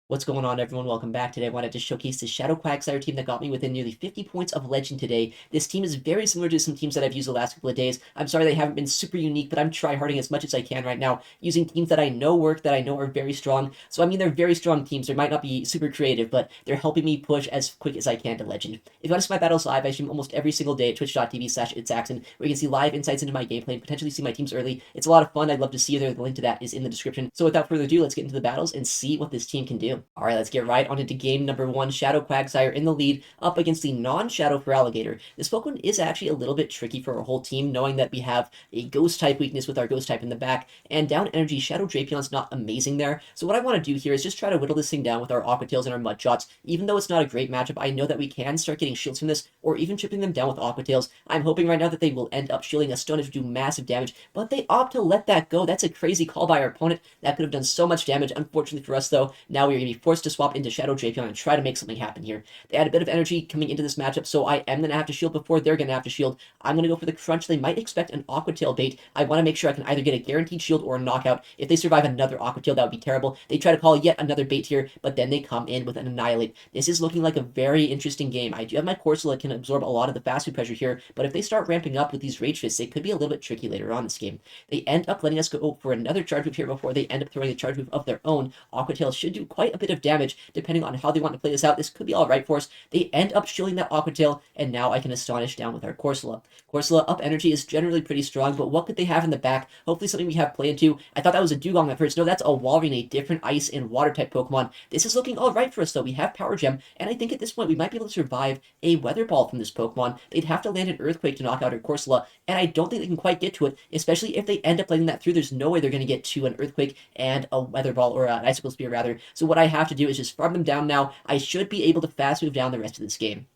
What's going on, everyone? Welcome back. Today I wanted to showcase the Shadow Quagsire team that got me within nearly 50 points of Legend today. This team is very similar to some teams that I've used the last couple of days. I'm sorry they haven't been super unique, but I'm tryharding as much as I can right now, using teams that I know work, that I know are very strong. So, I mean, they're very strong teams. They might not be super creative, but they're helping me push as quick as I can to Legend. If you want to see my battles live, I stream almost every single day at twitch.tv/ItsAXN, where you can see live insights into my gameplay and potentially see my teams early. It's a lot of fun. I'd love to see you there. The link to that is in the description. So, without further ado, let's get into the battles and see what this team can do. All right, let's get right on into game number one. Shadow Quagsire in the lead, up against the non-Shadow Feraligatr. This Pokemon is actually a little bit tricky for our whole team, knowing that we have a Ghost type weakness with our Ghost type in the back, and down energy, Shadow Drapion's not amazing there. So what I want to do here is just try to whittle this thing down with our Aqua Tails and our Mudshots. Even though it's not a great matchup, I know that we can start getting shields from this, or even chipping them down with Aqua Tails. I'm hoping right now that they will end up shielding a Stone Edge to do massive damage, but they opt to let that go. That's a crazy call by our opponent. That could have done so much damage. Unfortunately for us, though, now we're going to be forced to swap into Shadow Drapion and try to make something happen here. They had a bit of energy coming into this matchup, so I am going to have to shield before they're going to have to shield. I'm going to go for the crunch. They might expect an Aqua Tail bait. I want to make sure I can either get a guaranteed shield or a knockout. If they survive another Aqua Tail, that would be terrible. They try to call yet another bait here, but then they come in with an Annihilate. This is looking like a very interesting game. I do have my Corsola that can absorb a lot of the fast food pressure here, but if they start ramping up with these Rage Fists, it could be a little bit tricky later on this game. They end up letting us go for another charge move here before they end up throwing a charge move of their own. Aqua Tail should do quite a bit of damage, depending on how they want to play this out. This could be alright for us. They end up shielding that Aqua Tail, and now I can Astonish down with our Corsola. Corsola up energy is generally pretty strong, but what could they have in the back? Hopefully something we have play into. I thought that was a Dugong at first. No, that's a Walrein, a different ice and water type Pokemon. This is looking alright for us, though. We have Power Gem, and I think at this point we might be able to survive a Weather Ball from this Pokemon. They'd have to land an Earthquake to knock out our Corsola, and I don't think they can quite get to it, especially if they end up letting that through. There's no way they're going to get to an Earthquake and a Weather Ball, or an Icicle Spear, rather. So what I have to do is just farm them down now. I should be able to fast move down the rest of this game.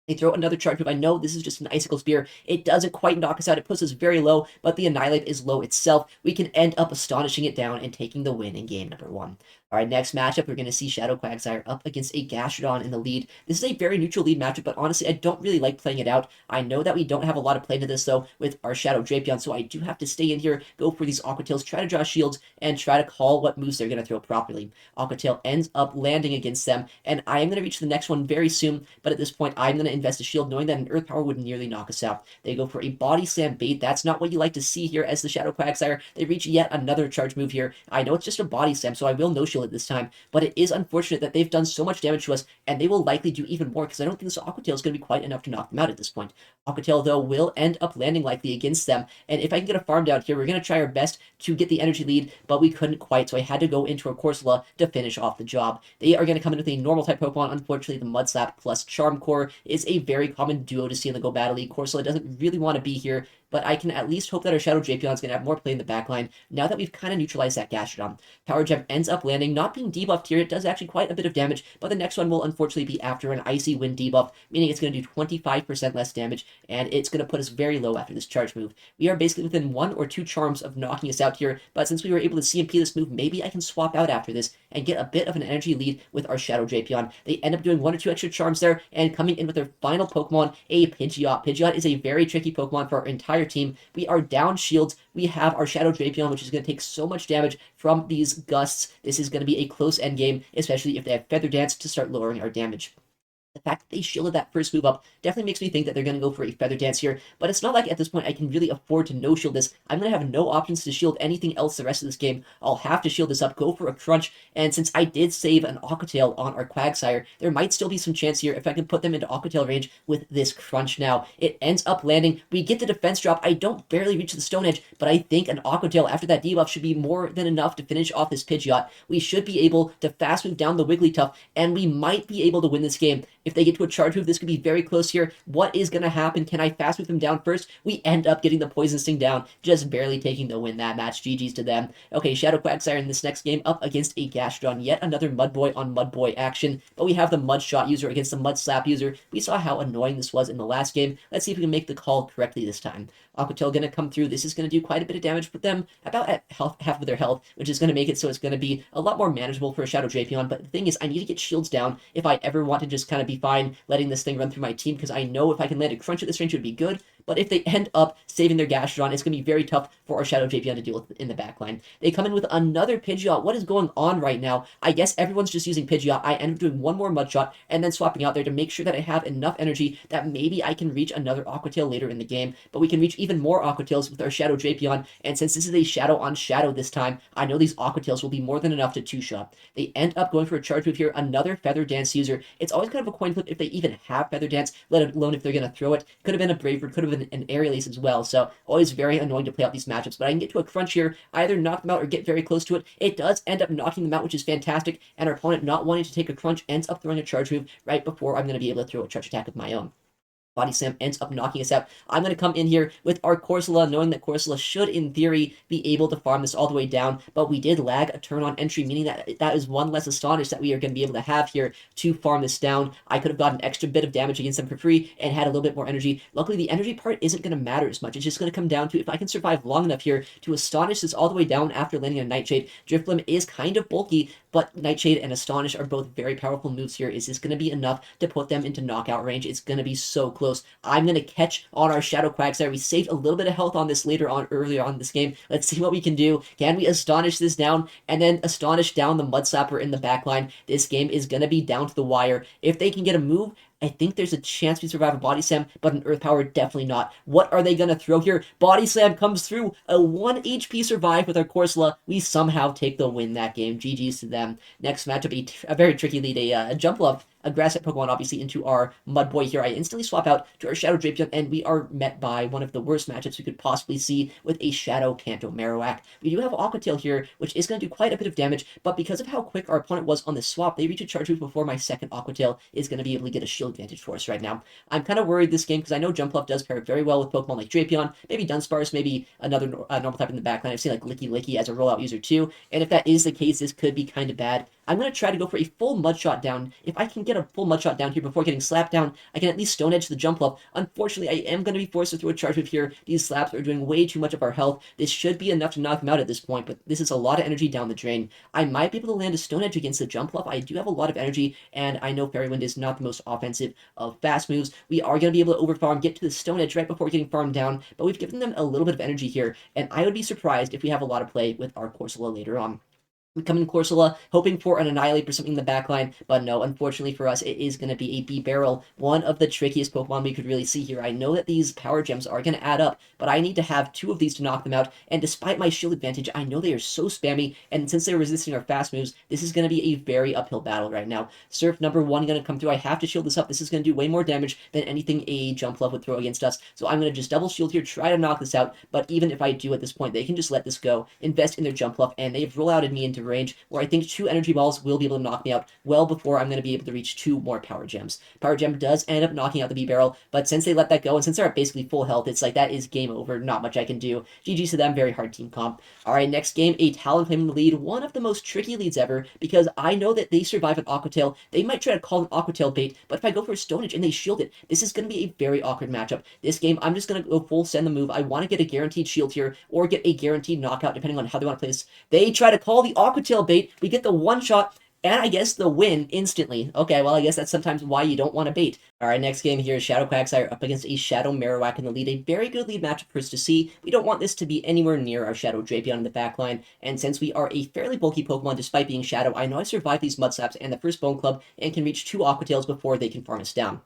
They throw another charge move. I know this is just an Icicle Spear. It doesn't quite knock us out. It puts us very low, but the Annihilate is low itself. We can end up astonishing it down and taking the win in game number one. All right, next matchup, we're going to see Shadow Quagsire up against a Gastrodon in the lead. This is a very neutral lead matchup, but honestly, I don't really like playing it out. I know that we don't have a lot of play into this, though, with our Shadow Drapion, so I do have to stay in here, go for these Aqua Tails, try to draw shields, and try to call what moves they're going to throw properly. Aqua Tail ends up landing against them, and I am going to reach the next one very soon, but at this point, I'm going to invest a shield, knowing that an Earth Power would nearly knock us out. They go for a Body Slam bait. That's not what you like to see here as the Shadow Quagsire. They reach yet another charge move here. I know it's just a Body Slam, so I will no-shield it this time, but it is unfortunate that they've done so much damage to us, and they will likely do even more, because I don't think this Aqua Tail is going to be quite enough to knock them out at this point. Aqua Tail, though, will end up landing likely against them, and if I can get a farm down here, we're going to try our best to get the energy lead, but we couldn't quite, so I had to go into a Corsola to finish off the job. They are going to come in with a normal type Pokemon. Unfortunately, the Mud Slap plus Charm Core is a very common duo to see in the Go Battle League. Corsola doesn't really want to be here, but I can at least hope that our Shadow Drapion is going to have more play in the backline now that we've kind of neutralized that Gastrodon. Power Gem ends up landing, not being debuffed here. It does actually quite a bit of damage, but the next one will unfortunately be after an Icy Wind debuff, meaning it's going to do 25% less damage, and it's going to put us very low after this charge move. We are basically within 1 or 2 charms of knocking us out here, but since we were able to CMP this move, maybe I can swap out after this and get a bit of an energy lead with our Shadow Drapion. They end up doing 1 or 2 extra charms there, and coming in with their final Pokemon, a Pidgeot. Pidgeot is a very tricky Pokemon for our entire team. We are down shields. We have our Shadow Drapion, which is going to take so much damage from these gusts. This is going to be a close end game, especially if they have Feather Dance to start lowering our damage. The fact that they shielded that first move up definitely makes me think that they're going to go for a Feather Dance here, but it's not like at this point I can really afford to no-shield this. I'm going to have no options to shield anything else the rest of this game. I'll have to shield this up, go for a Crunch, and since I did save an Aqua Tail on our Quagsire, there might still be some chance here if I can put them into Aqua Tail range with this Crunch now. It ends up landing. We get the defense drop. I don't barely reach the Stone Edge, but I think an Aqua Tail after that debuff should be more than enough to finish off this Pidgeot. We should be able to fast move down the Wigglytuff, and we might be able to win this game. If they get to a charge move, this could be very close here. What is going to happen? Can I fast move them down first? We end up getting the Poison Sting down, just barely taking the win that match. GG's to them. Okay, Shadow Quagsire in this next game up against a Gastrodon. Yet another Mudboy on Mudboy action, but we have the Mud Shot user against the Mud Slap user. We saw how annoying this was in the last game. Let's see if we can make the call correctly this time. Aqua Tail going to come through. This is going to do quite a bit of damage with them, about at half of their health, which is going to make it so it's going to be a lot more manageable for a Shadow Drapion. But the thing is, I need to get shields down if I ever want to just kind of be fine letting this thing run through my team, because I know if I can land a Crunch at this range, it would be good, but if they end up saving their Gastrodon, it's going to be very tough for our Shadow Drapion to deal with in the backline. They come in with another Pidgeot. What is going on right now? I guess everyone's just using Pidgeot. I end up doing one more Mud Shot and then swapping out there to make sure that I have enough energy that maybe I can reach another Aqua Tail later in the game, but we can reach even more Aqua Tails with our Shadow Drapion, and since this is a Shadow on Shadow this time, I know these Aqua Tails will be more than enough to two-shot. They end up going for a charge move here, another Feather Dance user. It's always kind of a coin flip if they even have Feather Dance, let alone if they're going to throw it. Could have been a Brave Bird, could have been an Aerial Ace as well, so always very annoying to play out these matchups, but I can get to a crunch here, either knock them out or get very close to it. It does end up knocking them out, which is fantastic, and our opponent not wanting to take a crunch ends up throwing a charge move right before I'm going to be able to throw a charge attack of my own. Body Slam ends up knocking us out. I'm going to come in here with our Corsola, knowing that Corsola should, in theory, be able to farm this all the way down, but we did lag a turn on entry, meaning that that is one less Astonish that we are going to be able to have here to farm this down. I could have got an extra bit of damage against them for free and had a little bit more energy. Luckily, the energy part isn't going to matter as much. It's just going to come down to if I can survive long enough here to Astonish this all the way down after landing a Nightshade. Drifblim is kind of bulky, but Nightshade and Astonish are both very powerful moves here. Is this going to be enough to put them into knockout range? It's going to be so close. I'm going to catch on our Shadow Quagsire. We saved a little bit of health on this earlier on in this game. Let's see what we can do. Can we Astonish this down and then Astonish down the Mud Slapper in the backline? This game is going to be down to the wire. If they can get a move, I think there's a chance we survive a Body Slam, but an Earth Power, definitely not. What are they going to throw here? Body Slam comes through. A 1 HP survive with our Corsola. We somehow take the win that game. GG's to them. Next matchup, a very tricky lead, a Jump Love, a Grass type Pokemon, obviously, into our Mud Boy here. I instantly swap out to our Shadow Drapion, and we are met by one of the worst matchups we could possibly see with a Shadow Kanto Marowak. We do have Aqua Tail here, which is going to do quite a bit of damage, but because of how quick our opponent was on the swap, they reach a charge move before my second Aqua Tail is going to be able to get a shield advantage for us right now. I'm kind of worried this game because I know Jump Love does pair very well with Pokemon like Drapion, maybe Dunsparce, maybe another normal type in the backline. I've seen like Licky Licky as a rollout user too, and if that is the case, this could be kind of bad. I'm going to try to go for a full Mud Shot down. If I can get a full Mud Shot down here before getting slapped down, I can at least Stone Edge the Jump Love. Unfortunately, I am going to be forced to throw a charge move here. These slaps are doing way too much of our health. This should be enough to knock him out at this point, but this is a lot of energy down the drain. I might be able to land a Stone Edge against the Jump Love. I do have a lot of energy, and I know Fairy Wind is not the most offensive of fast moves. We are going to be able to overfarm, get to the Stone Edge right before getting farmed down, but we've given them a little bit of energy here, and I would be surprised if we have a lot of play with our Corsola later on. We come in Corsola, hoping for an Annihilate or something in the backline, but no, unfortunately for us, it is going to be a B-Barrel, one of the trickiest Pokemon we could really see here. I know that these Power Gems are going to add up, but I need to have 2 of these to knock them out, and despite my shield advantage, I know they are so spammy, and since they're resisting our fast moves, this is going to be a very uphill battle right now. Surf number 1 going to come through. I have to shield this up. This is going to do way more damage than anything a Jump Love would throw against us, so I'm going to just double shield here, try to knock this out, but even if I do at this point, they can just let this go, invest in their Jump Love, and they've roll-outed me into range, where I think 2 Energy Balls will be able to knock me out well before I'm going to be able to reach 2 more Power Gems. Power Gem does end up knocking out the B-Barrel, but since they let that go, and since they're at basically full health, it's like that is game over, not much I can do. GG's to them, very hard team comp. Alright, next game, a Talonflame in the lead, one of the most tricky leads ever, because I know that they survive an Aqua Tail. They might try to call an Aqua Tail bait, but if I go for a Stone Edge and they shield it, this is going to be a very awkward matchup. This game, I'm just going to go full send the move. I want to get a guaranteed shield here, or get a guaranteed knockout, depending on how they want to play this. They try to call the Aqua Tail bait, we get the one-shot, and I guess the win instantly. Okay, well, I guess that's sometimes why you don't want to bait. Alright, next game here is Shadow Quagsire up against a Shadow Marowak in the lead. A very good lead matchup for us to see. We don't want this to be anywhere near our Shadow Drapion in the backline, and since we are a fairly bulky Pokemon despite being Shadow, I know I survived these Mud Slaps and the first Bone Club and can reach 2 Aqua Tails before they can farm us down.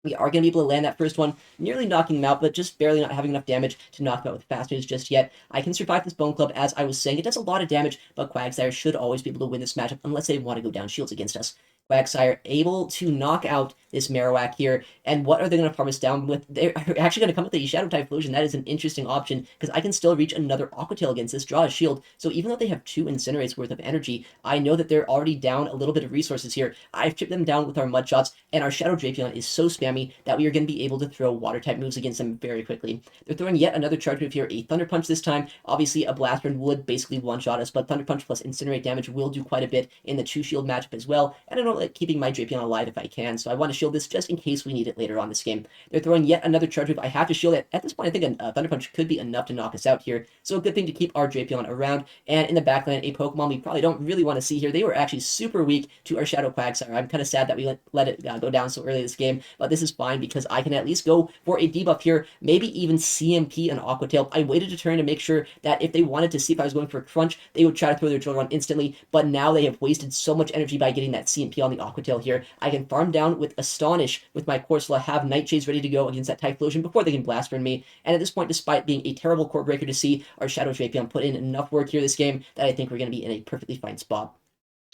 We are going to be able to land that first one, nearly knocking him out, but just barely not having enough damage to knock him out with fast moves just yet. I can survive this Bone Club, as I was saying. It does a lot of damage, but Quagsire should always be able to win this matchup unless they want to go down shields against us. Quagsire able to knock out this Marowak here, and what are they going to farm us down with? They're actually going to come with a Shadow Typhlosion. That is an interesting option, because I can still reach another Aqua Tail against this, draw a shield, so even though they have 2 Incinerates worth of energy, I know that they're already down a little bit of resources here. I've chipped them down with our Mud Shots, and our Shadow Drapion is so spammy that we are going to be able to throw Water-type moves against them very quickly. They're throwing yet another charge move here, a Thunder Punch this time. Obviously, a Blast would basically one-shot us, but Thunder Punch plus Incinerate damage will do quite a bit in the 2-shield matchup as well, and I don't like keeping my Drapion alive if I can, so I want to shield this just in case we need it later on this game. They're throwing yet another Charge Move. I have to shield it. At this point, I think a Thunder Punch could be enough to knock us out here, so a good thing to keep our Drapion around. And in the backline, a Pokemon we probably don't really want to see here. They were actually super weak to our Shadow Quagsire. I'm kind of sad that we let it go down so early this game, but this is fine because I can at least go for a debuff here, maybe even CMP an Aqua Tail. I waited a turn to make sure that if they wanted to see if I was going for a Crunch, they would try to throw their Drill Run instantly, but now they have wasted so much energy by getting that CMP on the Aqua Tail here. I can farm down with Astonish with my Corsola, have Nightshades ready to go against that Typhlosion before they can Blast Burn me, and at this point, despite being a terrible Core Breaker to see, our Shadow Drapion put in enough work here this game that I think we're going to be in a perfectly fine spot.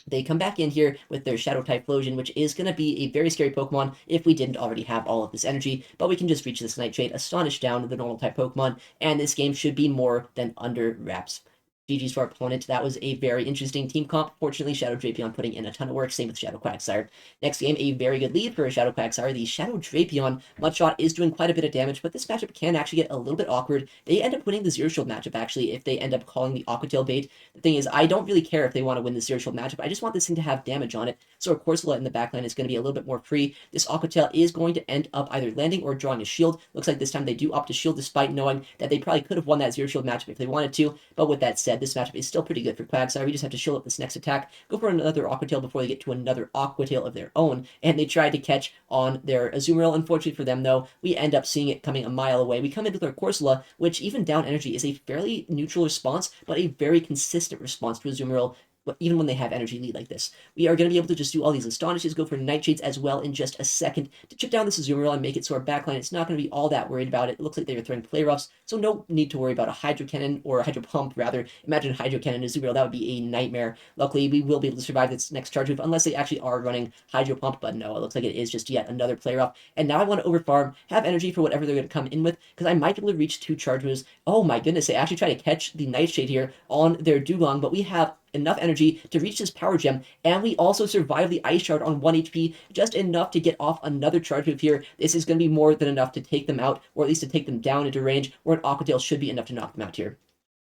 They come back in here with their Shadow Typhlosion, which is going to be a very scary Pokemon if we didn't already have all of this energy, but we can just reach this Nightshade, Astonish down to the normal type Pokemon, and this game should be more than under wraps. GG's to our opponent. That was a very interesting team comp. Fortunately, Shadow Drapion putting in a ton of work. Same with Shadow Quagsire. Next game, a very good lead for Shadow Quagsire. The Shadow Drapion Mudshot is doing quite a bit of damage, but this matchup can actually get a little bit awkward. They end up winning the Zero Shield matchup, actually, if they end up calling the Aqua Tail bait. The thing is, I don't really care if they want to win the Zero Shield matchup. I just want this thing to have damage on it. So our Corsola in the backline is going to be a little bit more free. This Aqua Tail is going to end up either landing or drawing a shield. Looks like this time they do opt to shield, despite knowing that they probably could have won that Zero Shield matchup if they wanted to. But with that said, this matchup is still pretty good for Quagsire. We just have to shield up this next attack, go for another Aqua Tail before they get to another Aqua Tail of their own, and they tried to catch on their Azumarill. Unfortunately for them, though, we end up seeing it coming a mile away. We come in with our Corsola, which even down energy is a fairly neutral response, but a very consistent response to Azumarill, even when they have energy lead like this. We are going to be able to just do all these Astonishes, go for Nightshades as well in just a second to chip down this Azumarill and make it so our backline is not going to be all that worried about it. It looks like they are throwing Play Roughs, so no need to worry about a Hydro Cannon, or a Hydro Pump, rather. Imagine a Hydro Cannon and Azumarill, that would be a nightmare. Luckily, we will be able to survive this next charge move, unless they actually are running Hydro Pump, but no, it looks like it is just yet another Play Rough. And now I want to overfarm, have energy for whatever they're going to come in with, because I might be able to reach 2 charge moves. Oh my goodness, they actually try to catch the Nightshade here on their Dugong, but we have enough energy to reach this Power Gem, and we also survive the Ice Shard on 1 HP, just enough to get off another charge move here. This is going to be more than enough to take them out, or at least to take them down into range, where an Aqua Tail should be enough to knock them out here.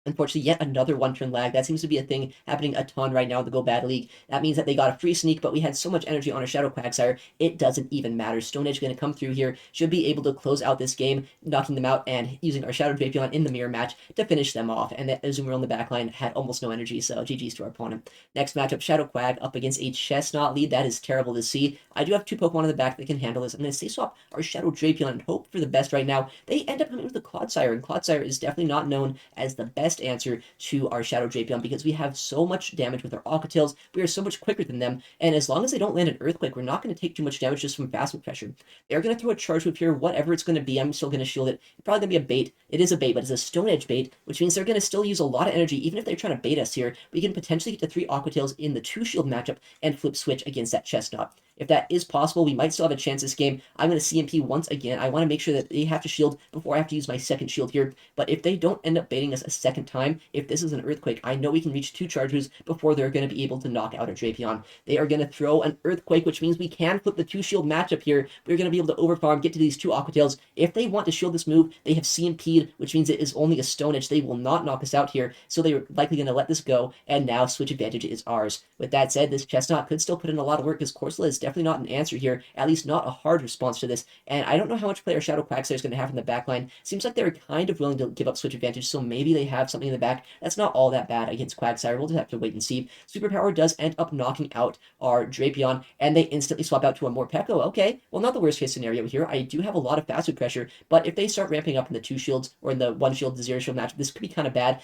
Unfortunately, yet another one-turn lag. That seems to be a thing happening a ton right now in the Go Bad League. That means that they got a free sneak, but we had so much energy on our Shadow Quagsire, it doesn't even matter. Stone Edge going to come through here, should be able to close out this game, knocking them out and using our Shadow Drapion in the mirror match to finish them off. And that Azumarill in the backline had almost no energy, so GG's to our opponent. Next matchup, Shadow Quag up against a Chestnut lead. That is terrible to see. I do have 2 Pokemon in the back that can handle this. I'm going to stay swap our Shadow Drapion and hope for the best right now. They end up coming with the Quagsire, and Quagsire is definitely not known as the best answer to our Shadow Drapion because we have so much damage with our Aqua Tails. We are so much quicker than them, and as long as they don't land an Earthquake, we're not going to take too much damage just from fast move pressure. They're going to throw a charge move here, whatever it's going to be. I'm still going to shield it. It's probably going to be a bait. It is a bait, but it's a Stone Edge bait, which means they're going to still use a lot of energy. Even if they're trying to bait us here, we can potentially get to 3 Aqua Tails in the 2 shield matchup and flip switch against that Chestnut. If that is possible, we might still have a chance this game. I'm going to CMP once again. I want to make sure that they have to shield before I have to use my second shield here. But if they don't end up baiting us a second time, if this is an Earthquake, I know we can reach 2 charges before they're going to be able to knock out our Drapion. They are going to throw an Earthquake, which means we can flip the 2 shield matchup here. We're going to be able to overfarm, get to these 2 Aqua Tails. If they want to shield this move, they have CMP'd, which means it is only a Stone Edge. They will not knock us out here, so they are likely going to let this go, and now switch advantage is ours. With that said, this Chestnut could still put in a lot of work, because Corsola is definitely not an answer here, at least not a hard response to this, and I don't know how much play our Shadow Quagsire is going to have in the backline. Seems like they're kind of willing to give up switch advantage, so maybe they have something in the back that's not all that bad against Quagsire. We'll just have to wait and see. Superpower does end up knocking out our Drapion, and they instantly swap out to a Morpeko. Okay, well, not the worst case scenario here. I do have a lot of fast food pressure, but if they start ramping up in the 2 shields, or in the 1 shield to 0 shield match, this could be kind of bad.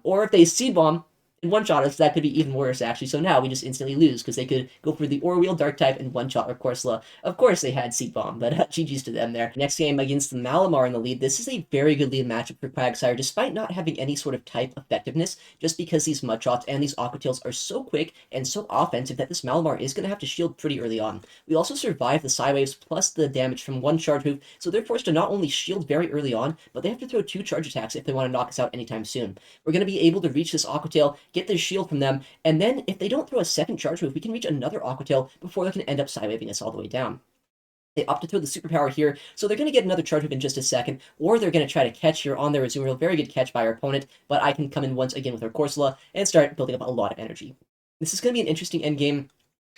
Or if they Seed Bomb and one-shot us, that could be even worse, actually. So now we just instantly lose, because they could go for the Orwheel, Dark-type, and one-shot our Corsola. Of course they had Seed Bomb, but GG's to them there. Next game against the Malamar in the lead. This is a very good lead matchup for Quagsire, despite not having any sort of type effectiveness, just because these Mudshots and these Aqua Tails are so quick and so offensive that this Malamar is going to have to shield pretty early on. We also survive the Psywaves plus the damage from 1 charge move, so they're forced to not only shield very early on, but they have to throw 2 charge attacks if they want to knock us out anytime soon. We're going to be able to reach this Aqua Tail, get this shield from them, and then if they don't throw a second charge move, we can reach another Aqua Tail before they can end up Psywaving us all the way down. They opt to throw the superpower here, so they're going to get another charge move in just a second, or they're going to try to catch here on their Azumarill. Very good catch by our opponent, but I can come in once again with our Corsola and start building up a lot of energy. This is going to be an interesting endgame.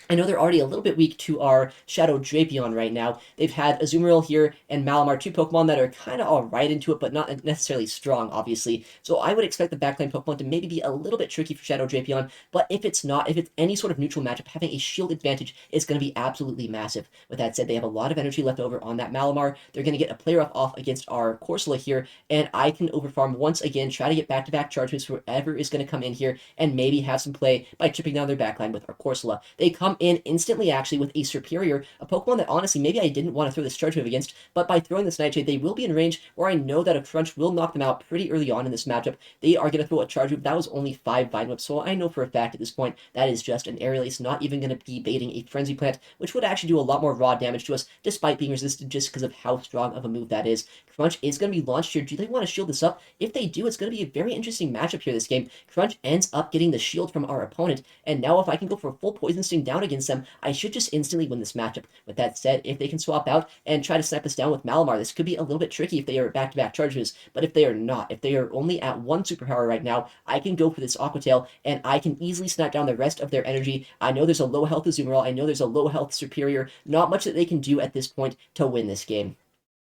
I know they're already a little bit weak to our Shadow Drapion right now. They've had Azumarill here and Malamar, two Pokemon that are kind of alright into it, but not necessarily strong, obviously. So I would expect the backline Pokemon to maybe be a little bit tricky for Shadow Drapion, but if it's not, if it's any sort of neutral matchup, having a shield advantage is going to be absolutely massive. With that said, they have a lot of energy left over on that Malamar. They're going to get a player off against our Corsola here, and I can overfarm once again, try to get back-to-back charge moves for whoever is going to come in here, and maybe have some play by chipping down their backline with our Corsola. They come in instantly actually with a Superior, a Pokemon that honestly maybe I didn't want to throw this charge move against, but by throwing this Nightshade, they will be in range where I know that a Crunch will knock them out pretty early on in this matchup. They are going to throw a charge move. That was only 5 Vine Whip, so I know for a fact at this point that is just an Aerial Ace, not even going to be baiting a Frenzy Plant, which would actually do a lot more raw damage to us despite being resisted just because of how strong of a move that is. Crunch is going to be launched here. Do they want to shield this up? If they do, it's going to be a very interesting matchup here this game. Crunch ends up getting the shield from our opponent, and now if I can go for a full Poison Sting down against them, I should just instantly win this matchup. With that said, if they can swap out and try to snipe us down with Malamar, this could be a little bit tricky if they are back-to-back charges, but if they are not, if they are only at one superpower right now, I can go for this Aqua Tail, and I can easily snipe down the rest of their energy. I know there's a low health Azumarill, I know there's a low health Superior, not much that they can do at this point to win this game.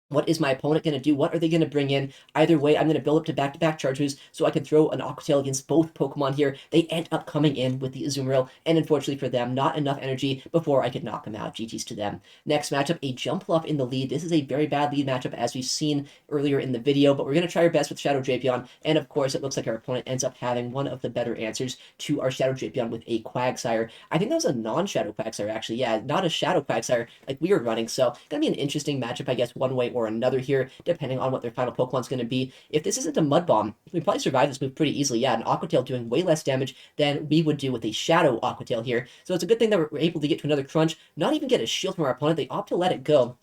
What is my opponent going to do? What are they going to bring in? Either way, I'm going to build up to back-to-back charges so I can throw an Aqua Tail against both Pokemon here. They end up coming in with the Azumarill, and unfortunately for them, not enough energy before I could knock them out. GG's to them. Next matchup, a Jumpluff in the lead. This is a very bad lead matchup as we've seen earlier in the video, but we're going to try our best with Shadow Drapion, and of course, it looks like our opponent ends up having one of the better answers to our Shadow Drapion with a Quagsire. I think that was a non-Shadow Quagsire, actually. Yeah, not a Shadow Quagsire like we were running, so going to be an interesting matchup, I guess, one way or another here, depending on what their final Pokemon's going to be. If this isn't a Mud Bomb, we probably survive this move pretty easily. Yeah, an Aqua Tail doing way less damage than we would do with a Shadow Aqua Tail here. So it's a good thing that we're able to get to another Crunch, not even get a shield from our opponent. They opt to let it go.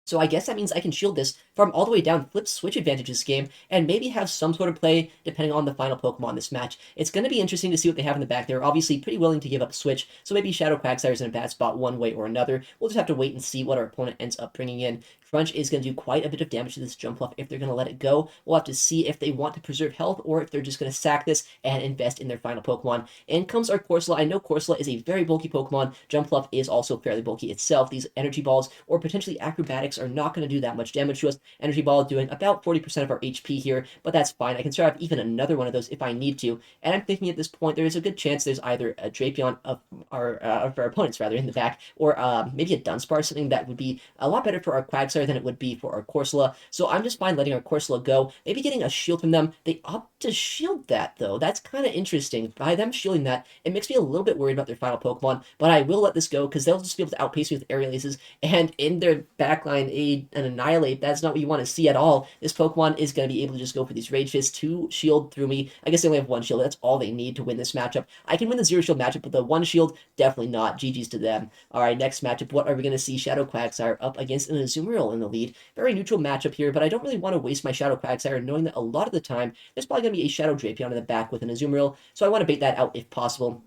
So I guess that means I can shield this from all the way down, flip switch advantage this game, and maybe have some sort of play depending on the final Pokemon this match. It's going to be interesting to see what they have in the back. They're obviously pretty willing to give up switch, so maybe Shadow Quagsire is in a bad spot one way or another. We'll just have to wait and see what our opponent ends up bringing in. Crunch is going to do quite a bit of damage to this Jumpluff if they're going to let it go. We'll have to see if they want to preserve health or if they're just going to sack this and invest in their final Pokemon. In comes our Corsola. I know Corsola is a very bulky Pokemon. Jumpluff is also fairly bulky itself. These Energy Balls or potentially Acrobatics are not going to do that much damage to us. Energy Ball doing about 40% of our HP here, but that's fine. I can survive even another one of those if I need to. And I'm thinking at this point there is a good chance there's either a Drapion of our opponents rather in the back, or maybe a Dunsparce, something that would be a lot better for our Quagsire than it would be for our Corsola. So I'm just fine letting our Corsola go. Maybe getting a shield from them. They opt to shield that though. That's kind of interesting. By them shielding that, it makes me a little bit worried about their final Pokemon, but I will let this go because they'll just be able to outpace me with Aerial Aces, and in their backline, an Annihilate, that's not what you want to see at all. This Pokemon is going to be able to just go for these Rage Fists to shield through me. I guess they only have one shield. That's all they need to win this matchup. I can win the zero shield matchup, but the one shield, definitely not. GG's to them. All right, next matchup. What are we going to see? Shadow Quagsire up against an Azumarill in the lead. Very neutral matchup here, but I don't really want to waste my Shadow Quagsire, knowing that a lot of the time, there's probably going to be a Shadow Drapion in the back with an Azumarill, so I want to bait that out if possible.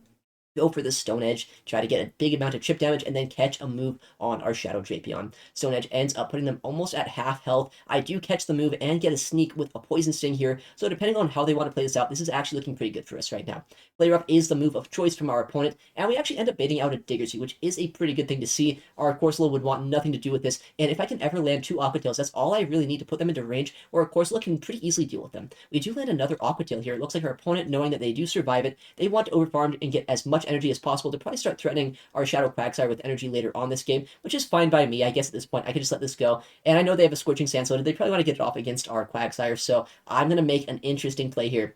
Go for the Stone Edge, try to get a big amount of chip damage, and then catch a move on our Shadow Drapion. Stone Edge ends up putting them almost at half health. I do catch the move and get a sneak with a Poison Sting here, so depending on how they want to play this out, this is actually looking pretty good for us right now. Play Rough is the move of choice from our opponent, and we actually end up baiting out a Diggersby, which is a pretty good thing to see. Our Corsola would want nothing to do with this, and if I can ever land 2 Aqua Tails, that's all I really need to put them into range, where our Corsola can pretty easily deal with them. We do land another Aqua Tail here. It looks like our opponent, knowing that they do survive it, they want to overfarm and get as much energy as possible to probably start threatening our Shadow Quagsire with energy later on this game, which is fine by me. I guess at this point I could just let this go. And I know they have a Scorching Sand, so they probably want to get it off against our Quagsire, so I'm going to make an interesting play here.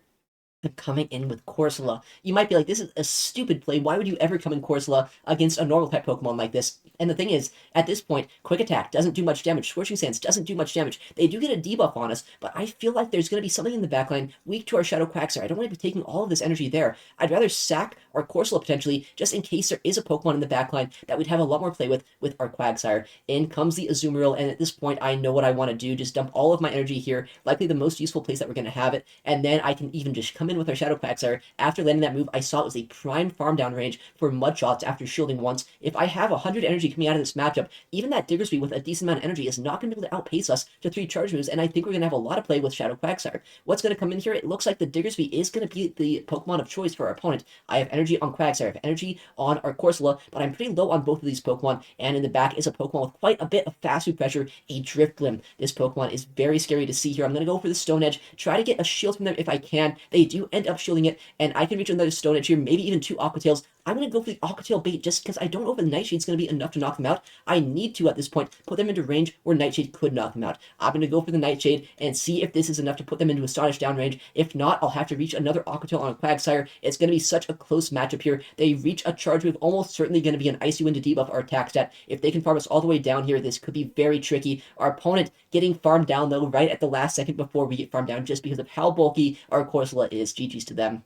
Coming in with Corsola. You might be like, this is a stupid play. Why would you ever come in Corsola against a normal type Pokemon like this? And the thing is, at this point, Quick Attack doesn't do much damage. Scorching Sands doesn't do much damage. They do get a debuff on us, but I feel like there's going to be something in the backline weak to our Shadow Quagsire. I don't want to be taking all of this energy there. I'd rather sack our Corsola potentially, just in case there is a Pokemon in the backline that we'd have a lot more play with our Quagsire. In comes the Azumarill, and at this point, I know what I want to do. Just dump all of my energy here, likely the most useful place that we're going to have it, and then I can even just come come in with our Shadow Quagsire. After landing that move, I saw it was a prime farm down range for Mud Shots after shielding once. If I have 100 energy coming out of this matchup, even that Diggersby with a decent amount of energy is not going to be able to outpace us to 3 charge moves, and I think we're going to have a lot of play with Shadow Quagsire. What's going to come in here? It looks like the Diggersby is going to be the Pokemon of choice for our opponent. I have energy on Quagsire, I have energy on our Corsola, but I'm pretty low on both of these Pokemon, and in the back is a Pokemon with quite a bit of fast food pressure, a Driftblim. This Pokemon is very scary to see here. I'm going to go for the Stone Edge, try to get a shield from them if I can. They do end up shielding it, and I can reach another Stone Edge here, maybe even 2 Aqua Tails. I'm going to go for the Aqua Tail bait just because I don't know if the Nightshade's going to be enough to knock them out. I need to, at this point, put them into range where Nightshade could knock them out. I'm going to go for the Nightshade and see if this is enough to put them into Astonish down range. If not, I'll have to reach another Aqua Tail on a Quagsire. It's going to be such a close matchup here. They reach a charge move, almost certainly going to be an Icy Wind to debuff our attack stat. If they can farm us all the way down here, this could be very tricky. Our opponent getting farmed down, though, right at the last second before we get farmed down just because of how bulky our Corsola is. GG's to them.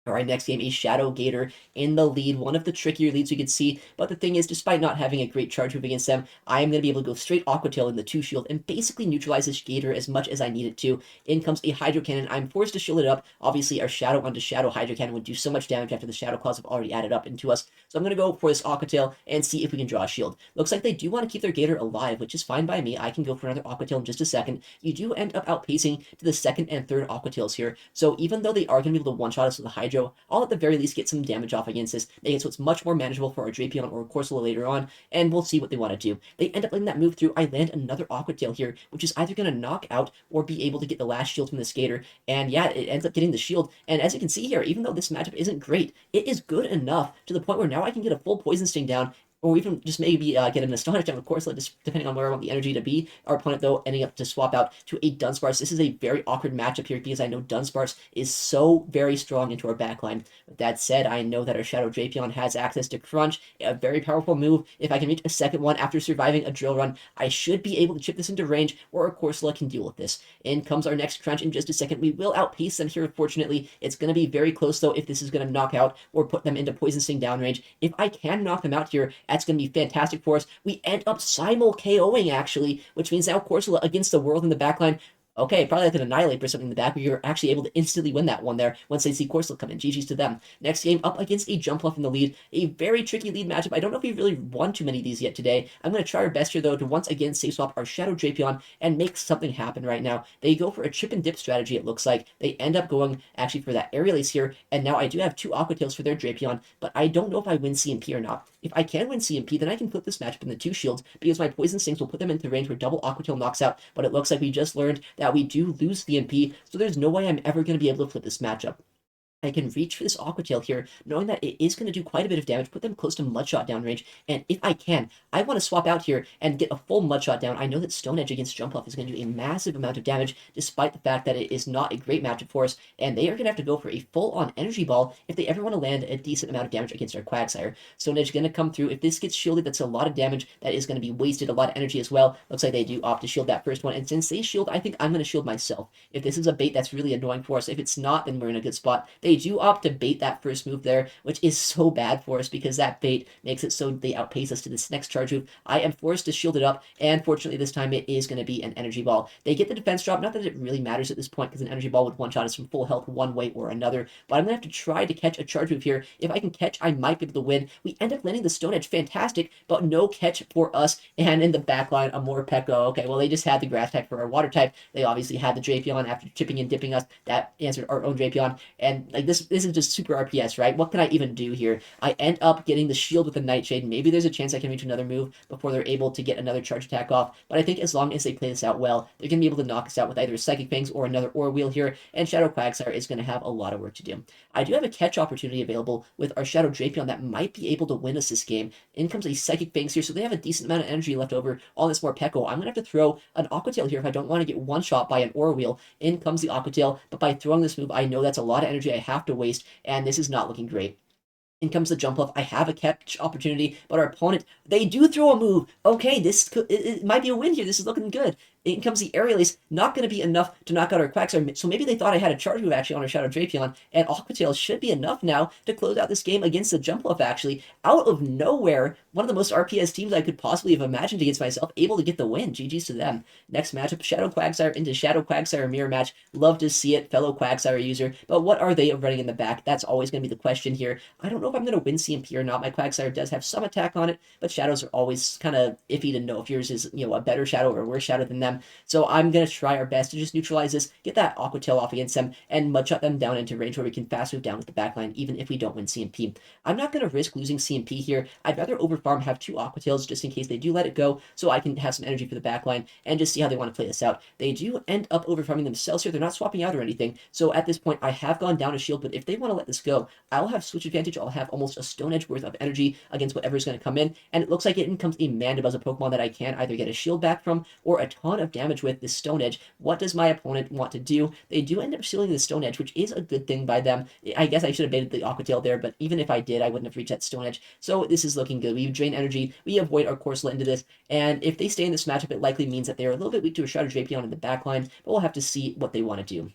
All right, next game, a Shadow Gator in the lead, one of the trickier leads we could see, but the thing is, despite not having a great charge move against them, I am going to be able to go straight Aqua Tail in the 2 shield and basically neutralize this Gator as much as I need it to. In comes a Hydro Cannon. I'm forced to shield it up. Obviously, our Shadow onto Shadow Hydro Cannon would do so much damage after the Shadow Claws have already added up into us, so I'm going to go for this Aqua Tail and see if we can draw a shield. Looks like they do want to keep their Gator alive, which is fine by me. I can go for another Aqua Tail in just a second. You do end up outpacing to the 2nd and 3rd Aqua Tails here, so even though they are going to be able to one-shot us with the Hydro, I'll at the very least get some damage off against this, make it so it's much more manageable for our Drapion or Corsola later on, and we'll see what they want to do. They end up letting that move through. I land another Aqua Tail here, which is either going to knock out or be able to get the last shield from the Skater, and yeah, it ends up getting the shield, and as you can see here, even though this matchup isn't great, it is good enough to the point where now I can get a full Poison Sting down, or even just maybe get an Astonish down with Corsola, just depending on where I want the energy to be. Our opponent, though, ending up to swap out to a Dunsparce. This is a very awkward matchup here because I know Dunsparce is so very strong into our backline. With that said, I know that our Shadow Drapion has access to Crunch, a very powerful move. If I can reach a second one after surviving a Drill Run, I should be able to chip this into range where our Corsola can deal with this. In comes our next Crunch in just a second. We will outpace them here, unfortunately. It's going to be very close, though, if this is going to knock out or put them into Poison Sting down range. If I can knock them out here, that's going to be fantastic for us. We end up simul KOing, actually, which means now Corsola against the world in the backline. Okay, probably like an Annihilate or something in the back, but you're actually able to instantly win that one there once they see Corsola come in. GG's to them. Next game, up against a Jumpluff in the lead. A very tricky lead matchup. I don't know if we've really won too many of these yet today. I'm going to try our best here, though, to once again safe swap our Shadow Drapion and make something happen right now. They go for a chip and dip strategy, it looks like. They end up going actually for that Aerial Ace here, and now I do have 2 Aqua Tails for their Drapion, but I don't know if I win CMP or not. If I can win CMP, then I can flip this matchup in the 2 shields because my Poison Stings will put them into range where double Aqua Tail knocks out, but it looks like we just learned that we do lose the MP, so there's no way I'm ever going to be able to flip this matchup. I can reach for this Aqua Tail here, knowing that it is going to do quite a bit of damage, put them close to Mudshot downrange, and if I can, I want to swap out here and get a full Mudshot down. I know that Stone Edge against Jumpluff is going to do a massive amount of damage, despite the fact that it is not a great matchup for us, and they are going to have to go for a full-on Energy Ball if they ever want to land a decent amount of damage against our Quagsire. Stone Edge is going to come through. If this gets shielded, that's a lot of damage. That is going to be wasted, a lot of energy as well. Looks like they do opt to shield that first one, and since they shield, I think I'm going to shield myself. If this is a bait, that's really annoying for us. If it's not, then we're in a good spot. They do opt to bait that first move there, which is so bad for us because that bait makes it so they outpace us to this next charge move. I am forced to shield it up, and fortunately this time it is going to be an Energy Ball. They get the defense drop, not that it really matters at this point because an Energy Ball would one-shot us from full health one way or another, but I'm going to have to try to catch a charge move here. If I can catch, I might be able to win. We end up landing the Stone Edge, fantastic, but no catch for us, and in the backline, a Morpeko. Okay, well they just had the Grass type for our Water type. They obviously had the Drapion after chipping and dipping us. That answered our own Drapion, and like this is just super RPS, right? What can I even do here? I end up getting the shield with a Nightshade. Maybe there's a chance I can reach another move before they're able to get another charge attack off, but I think as long as they play this out well, they're going to be able to knock us out with either Psychic Fangs or another Aura Wheel here, and Shadow Quagsire is going to have a lot of work to do. I do have a catch opportunity available with our Shadow Drapion that might be able to win us this game. In comes a Psychic Fangs here, so they have a decent amount of energy left over on this Morpeko. I'm going to have to throw an Aqua Tail here if I don't want to get one-shot by an Aura Wheel. In comes the Aqua Tail, but by throwing this move, I know that's a lot of energy I have to waste, and this is not looking great. In comes the Jumpluff. I have a catch opportunity, but our opponent, they do throw a move. Okay, it might be a win here. This is looking good. In comes the Aerial Ace, not going to be enough to knock out our Quagsire. So maybe they thought I had a charge move actually on our Shadow Drapion, and Aqua Tail should be enough now to close out this game against the Jumpluff actually. Out of nowhere, one of the most RPS teams I could possibly have imagined against myself, able to get the win. GG's to them. Next matchup, Shadow Quagsire into Shadow Quagsire mirror match. Love to see it, fellow Quagsire user. But what are they running in the back? That's always going to be the question here. I don't know if I'm going to win CMP or not. My Quagsire does have some attack on it, but Shadows are always kind of iffy to know if yours is, a better Shadow or a worse Shadow than them. So I'm going to try our best to just neutralize this, get that Aqua Tail off against them, and mudshot them down into range where we can fast move down with the backline, even if we don't win CMP. I'm not going to risk losing CMP here. I'd rather overfarm, have 2 Aqua Tails just in case they do let it go, so I can have some energy for the backline and just see how they want to play this out. They do end up overfarming themselves here. They're not swapping out or anything. So at this point, I have gone down a shield, but if they want to let this go, I'll have switch advantage. I'll have almost a Stone Edge worth of energy against whatever's going to come in. And it looks like in comes a Mandibuzz, a Pokemon that I can either get a shield back from or a ton of damage with this Stone Edge. What does my opponent want to do? They do end up sealing the Stone Edge, which is a good thing by them. I guess I should have baited the Aqua Tail there, but even if I did, I wouldn't have reached that Stone Edge. So this is looking good. We drain energy, we avoid our Corsola into this, and if they stay in this matchup, it likely means that they are a little bit weak to a Shadow Drapion in the backline, but we'll have to see what they want to do.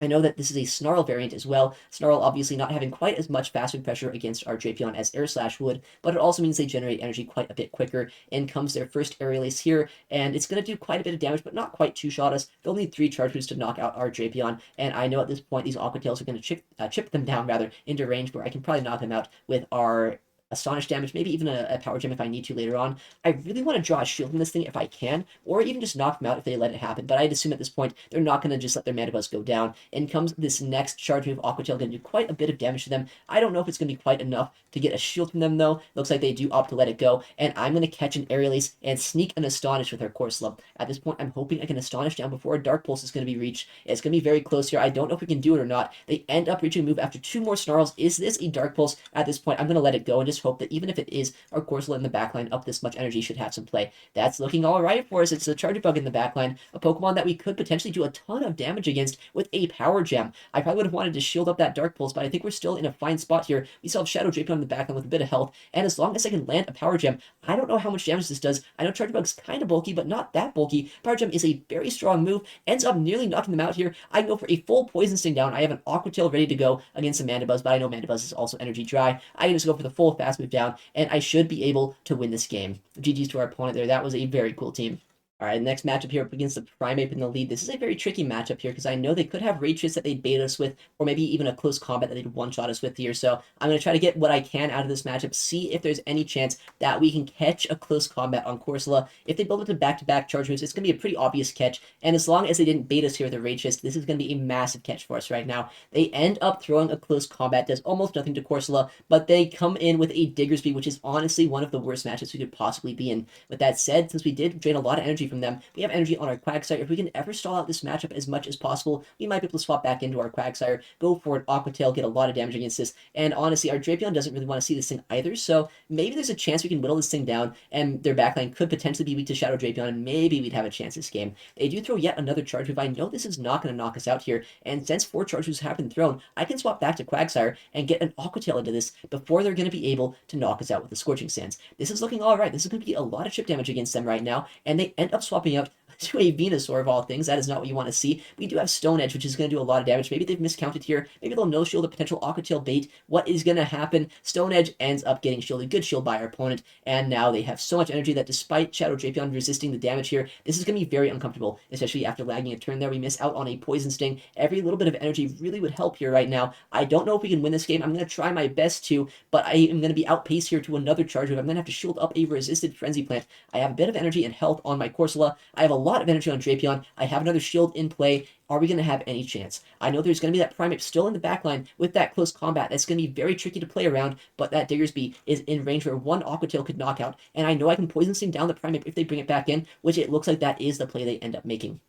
I know that this is a Snarl variant as well. Snarl obviously not having quite as much fast move pressure against our Drapion as Air Slash would, but it also means they generate energy quite a bit quicker. In comes their first Aerial Ace here, and it's going to do quite a bit of damage, but not quite two-shot us. They'll need 3 charge moves to knock out our Drapion, and I know at this point these Aqua Tails are going to chip them down rather into range where I can probably knock them out with our Astonish damage, maybe even a Power Gem if I need to later on. I really want to draw a shield from this thing if I can, or even just knock them out if they let it happen, but I'd assume at this point they're not going to just let their Mandibuzz go down. In comes this next charge move, Aqua Tail going to do quite a bit of damage to them. I don't know if it's going to be quite enough to get a shield from them though. Looks like they do opt to let it go, and I'm going to catch an Aerial Ace and sneak an Astonish with our Corsola. At this point, I'm hoping I can Astonish down before a Dark Pulse is going to be reached. It's going to be very close here. I don't know if we can do it or not. They end up reaching a move after 2 more Snarls. Is this a Dark Pulse? At this point, I'm going to let it go and just hope that even if it is, our Corsola in the backline up this much energy should have some play. That's looking all right for us. It's a Charjabug in the backline, a Pokemon that we could potentially do a ton of damage against with a Power Gem. I probably would have wanted to shield up that Dark Pulse, but I think we're still in a fine spot here. We still have Shadow Drapion in the backline with a bit of health, and as long as I can land a Power Gem, I don't know how much damage this does. I know Charjabug's kind of bulky, but not that bulky. Power Gem is a very strong move, ends up nearly knocking them out here. I can go for a full Poison Sting down. I have an Aqua Tail ready to go against a Mandibuzz, but I know Mandibuzz is also energy dry. I can just go for the full fast move down, and I should be able to win this game. GG's to our opponent there. That was a very cool team. All right, next matchup here up against the Primeape in the lead. This is a very tricky matchup here because I know they could have Rage that they'd bait us with, or maybe even a close combat that they'd one-shot us with here. So I'm going to try to get what I can out of this matchup, see if there's any chance that we can catch a close combat on Corsola. If they build up to back-to-back charge moves, it's going to be a pretty obvious catch. And as long as they didn't bait us here with a Rage this is going to be a massive catch for us right now. They end up throwing a close combat, does almost nothing to Corsola, but they come in with a Diggersby, which is honestly one of the worst matches we could possibly be in. With that said, since we did drain a lot of energy from them, we have energy on our Quagsire. If we can ever stall out this matchup as much as possible, we might be able to swap back into our Quagsire, go for an Aqua Tail, get a lot of damage against this, and honestly, our Drapion doesn't really want to see this thing either, so maybe there's a chance we can whittle this thing down, and their backline could potentially be weak to Shadow Drapion, and maybe we'd have a chance this game. They do throw yet another charge move. I know this is not going to knock us out here, and since 4 charge moves have been thrown, I can swap back to Quagsire and get an Aqua Tail into this before they're going to be able to knock us out with the Scorching Sands. This is looking alright. This is going to be a lot of chip damage against them right now, and they end up swapping out to a Venusaur of all things. That is not what you want to see. We do have Stone Edge, which is going to do a lot of damage. Maybe they've miscounted here. Maybe they'll no-shield a potential Aqua Tail bait. What is going to happen? Stone Edge ends up getting shielded. Good shield by our opponent. And now they have so much energy that despite Shadow Drapion resisting the damage here, this is going to be very uncomfortable, especially after lagging a turn there. We miss out on a Poison Sting. Every little bit of energy really would help here right now. I don't know if we can win this game. I'm going to try my best to, but I am going to be outpaced here to another charge move. I'm going to have to shield up a resisted Frenzy Plant. I have a bit of energy and health on my Corsola. I have a lot of energy on Drapion. I have another shield in play. Are we going to have any chance? I know there's going to be that Primeape still in the backline with that close combat. That's going to be very tricky to play around, but that Diggersby is in range where one Aqua Tail could knock out, and I know I can Poison Sting down the Primeape if they bring it back in, which it looks like that is the play they end up making.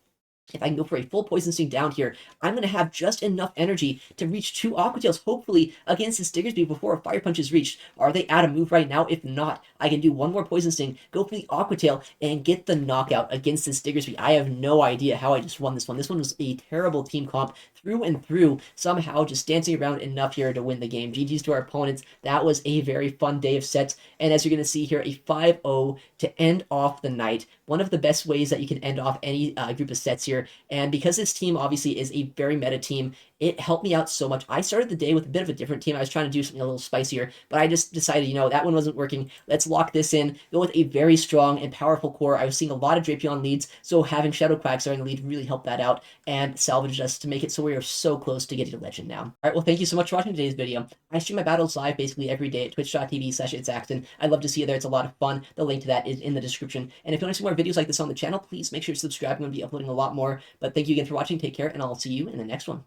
if I can go for a full Poison Sting down here, I'm going to have just enough energy to reach 2 Aqua Tails, hopefully, against this Diggersby before a Fire Punch is reached. Are they out of move right now? If not, I can do one more Poison Sting, go for the Aqua Tail, and get the knockout against this Diggersby. I have no idea how I just won this one. This one was a terrible team comp through and through, somehow just dancing around enough here to win the game. GG's to our opponents. That was a very fun day of sets, and as you're going to see here, a 5-0 to end off the night. One of the best ways that you can end off any group of sets here. And because this team obviously is a very meta team, it helped me out so much. I started the day with a bit of a different team. I was trying to do something a little spicier, but I just decided, you know, that one wasn't working. Let's lock this in, go with a very strong and powerful core. I was seeing a lot of Drapion leads, so having Shadow Quagsire in the lead really helped that out and salvaged us to make it so we are so close to getting to Legend now. All right, well, thank you so much for watching today's video. I stream my battles live basically every day at twitch.tv/ItsAXN. I'd love to see you there. It's a lot of fun. The link to that is in the description. And if you want to see more videos like this on the channel, please make sure to subscribe. I'm going to be uploading a lot more. But thank you again for watching. Take care, and I'll see you in the next one.